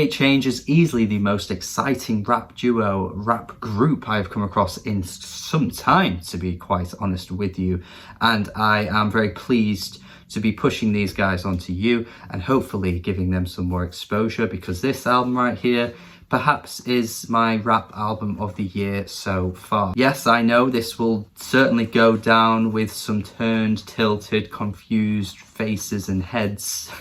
Hate Change is easily the most exciting rap duo, rap group I've come across in some time, to be quite honest with you. And I am very pleased to be pushing these guys onto you and hopefully giving them some more exposure, because this album right here perhaps is my rap album of the year so far. Yes, I know this will certainly go down with some turned, tilted, confused faces and heads,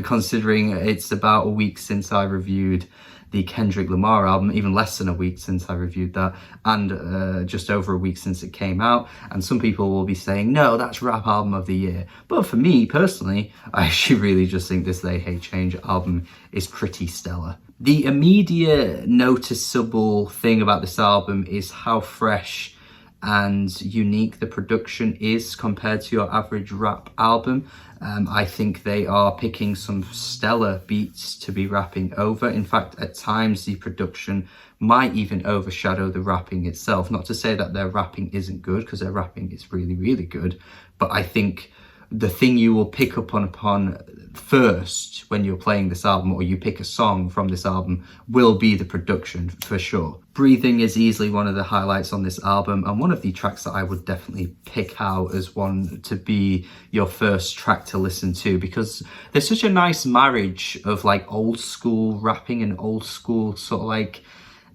considering it's about a week since I reviewed the Kendrick Lamar album, even less than a week since I reviewed that, and just over a week since it came out. And some people will be saying, no, that's rap album of the year. But for me, personally, I actually really just think this They Hate Change album is pretty stellar. The immediate noticeable thing about this album is how fresh and unique the production is compared to your average rap album. I think they are picking some stellar beats to be rapping over. In fact, at times the production might even overshadow the rapping itself. Not to say that their rapping isn't good, because their rapping is really, really good. But I think the thing you will pick up upon first when you're playing this album, or you pick a song from this album, will be the production for sure. Breathing is easily one of the highlights on this album, and one of the tracks that I would definitely pick out as one to be your first track to listen to, because there's such a nice marriage of like old school rapping and old school sort of like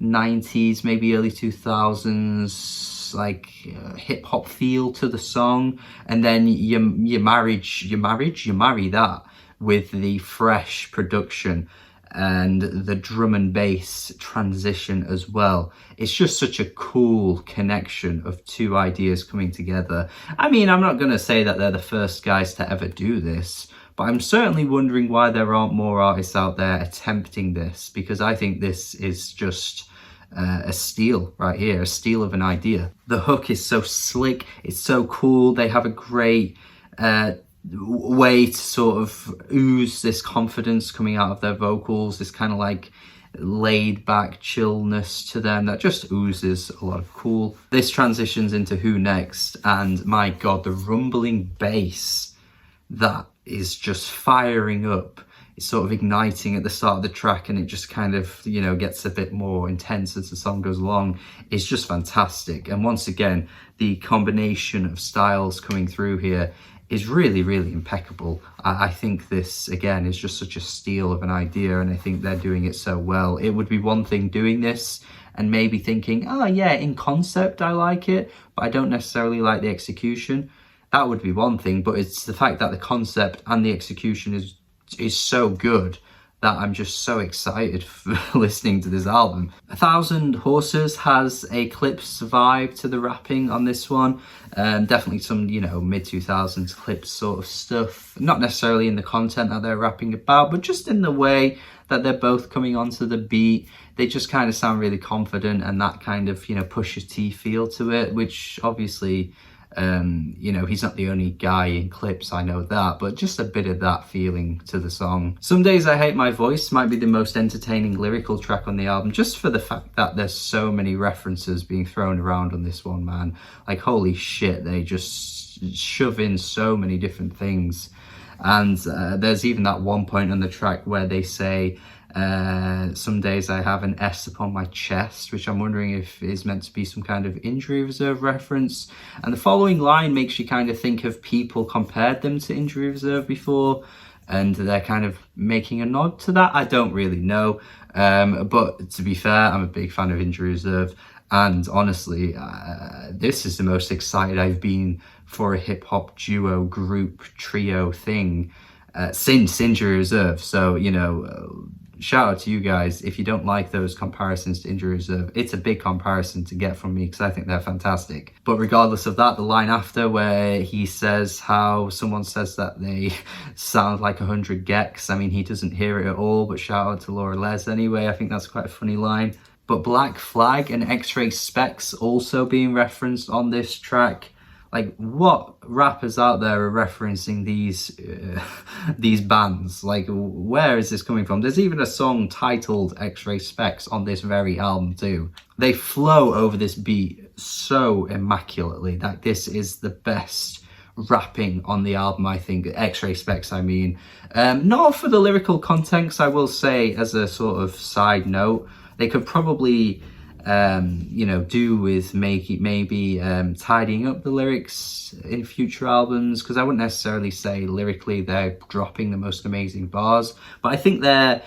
90s, maybe early 2000s like hip hop feel to the song, and then you marry that with the fresh production and the drum and bass transition as well. It's just such a cool connection of two ideas coming together. I mean, I'm not going to say that they're the first guys to ever do this, but I'm certainly wondering why there aren't more artists out there attempting this, because I think this is just a steal right here, a steal of an idea. The hook is so slick, it's so cool. They have a great way to sort of ooze this confidence coming out of their vocals, this kind of like laid back chillness to them that just oozes a lot of cool. This transitions into Who Next, and my god, the rumbling bass that is just firing up. It's sort of igniting at the start of the track, and it just kind of, you know, gets a bit more intense as the song goes along. It's just fantastic. And once again, the combination of styles coming through here is really, really impeccable. I think this, again, is just such a steal of an idea, and I think they're doing it so well. It would be one thing doing this and maybe thinking, oh yeah, in concept I like it, but I don't necessarily like the execution. That would be one thing, but it's the fact that the concept and the execution is so good that I'm just so excited for listening to this album. 1,000 Horses has a Clips vibe to the rapping on this one. Definitely some, you know, mid-2000s Clips sort of stuff. Not necessarily in the content that they're rapping about, but just in the way that they're both coming onto the beat. They just kind of sound really confident, and that kind of, you know, Pusha T feel to it, which obviously, you know, he's not the only guy in Clips, I know that, but just a bit of that feeling to the song. Some Days I Hate My Voice might be the most entertaining lyrical track on the album, just for the fact that there's so many references being thrown around on this one, man. Like, holy shit, they just shove in so many different things. And there's even that one point on the track where they say, some days I have an S upon my chest, which I'm wondering if is meant to be some kind of injury reserve reference. And the following line makes you kind of think of people compared them to injury reserve before, and they're kind of making a nod to that. I don't really know, but to be fair, I'm a big fan of injury reserve, and honestly, this is the most excited I've been for a hip-hop duo, group, trio thing since Injury Reserve. So, you know, shout out to you guys. If you don't like those comparisons to Injury Reserve, it's a big comparison to get from me, because I think they're fantastic. But regardless of that, the line after where he says how someone says that they sound like 100 gecs, I mean, he doesn't hear it at all, but shout out to Laura Les anyway. I think that's quite a funny line. But Black Flag and X-Ray Spex also being referenced on this track. Like, what rappers out there are referencing these bands? Like, where is this coming from? There's even a song titled X-Ray Spex on this very album too. They flow over this beat so immaculately. Like, this is the best rapping on the album, I think. X-Ray Spex, I mean. Not for the lyrical content, 'cause I will say, as a sort of side note, they could probably you know, do with maybe tidying up the lyrics in future albums, because I wouldn't necessarily say lyrically they're dropping the most amazing bars, but I think they're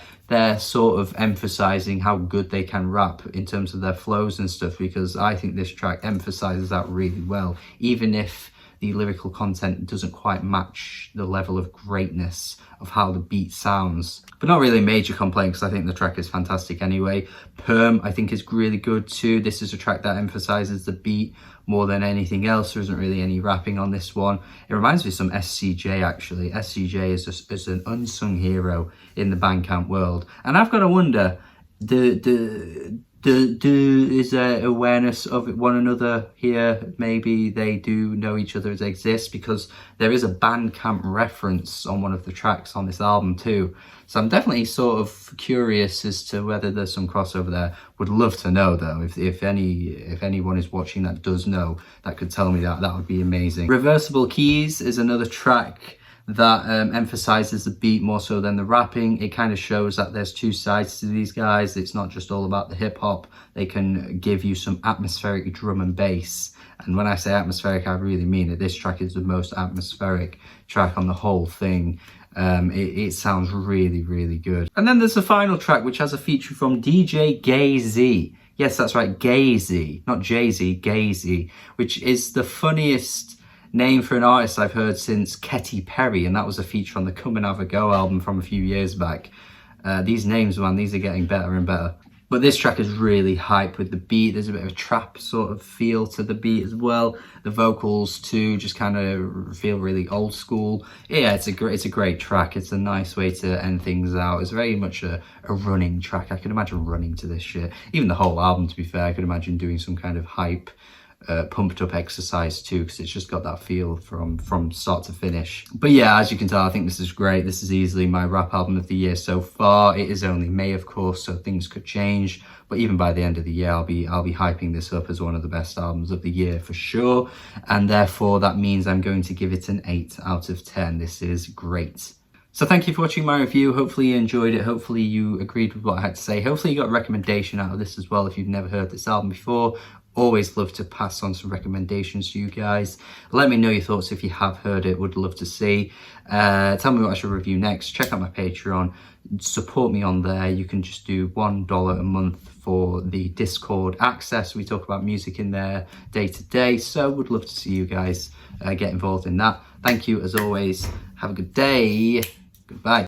sort of emphasizing how good they can rap in terms of their flows and stuff, because I think this track emphasizes that really well, even if the lyrical content doesn't quite match the level of greatness of how the beat sounds. But not really a major complaint, because I think the track is fantastic anyway. Perm, I think, is really good too. This is a track that emphasizes the beat more than anything else. There isn't really any rapping on this one. It reminds me of some SCJ, actually. SCJ is an unsung hero in the Bandcamp world. And I've got to wonder, is there awareness of one another here? Maybe they do know each other as exist, because there is a Bandcamp reference on one of the tracks on this album too. So I'm definitely sort of curious as to whether there's some crossover there. Would love to know though. If anyone is watching that does know, that could tell me that would be amazing. Reversible Keys is another track that emphasizes the beat more so than the rapping. It kind of shows that there's two sides to these guys. It's not just all about the hip hop. They can give you some atmospheric drum and bass. And when I say atmospheric, I really mean it. This track is the most atmospheric track on the whole thing. It sounds really, really good. And then there's the final track, which has a feature from DJ Gay-Z. Yes, that's right, Gay-Z, not Jay-Z, Gay-Z, which is the funniest name for an artist I've heard since Katy Perry, and that was a feature on the Come and Have a Go album from a few years back. These names, man, these are getting better and better. But this track is really hype with the beat. There's a bit of a trap sort of feel to the beat as well. The vocals too just kind of feel really old school. Yeah, it's a great track. It's a nice way to end things out. It's very much a running track. I can imagine running to this shit. Even the whole album, to be fair, I could imagine doing some kind of hype pumped up exercise too, because it's just got that feel from start to finish. But yeah, as you can tell, I think this is great. This is easily my rap album of the year so far. It is only May, of course, so things could change, but even by the end of the year, I'll be hyping this up as one of the best albums of the year for sure, and therefore that means I'm going to give it an 8 out of 10. This is great. So thank you for watching my review. Hopefully you enjoyed it. Hopefully you agreed with what I had to say. Hopefully you got a recommendation out of this as well if you've never heard this album before. Always love to pass on some recommendations to you guys. Let me know your thoughts if you have heard it. Would love to see. Tell me what I should review next. Check out my Patreon. Support me on there. You can just do $1 a month for the Discord access. We talk about music in there day to day. So would love to see you guys get involved in that. Thank you as always. Have a good day. Goodbye.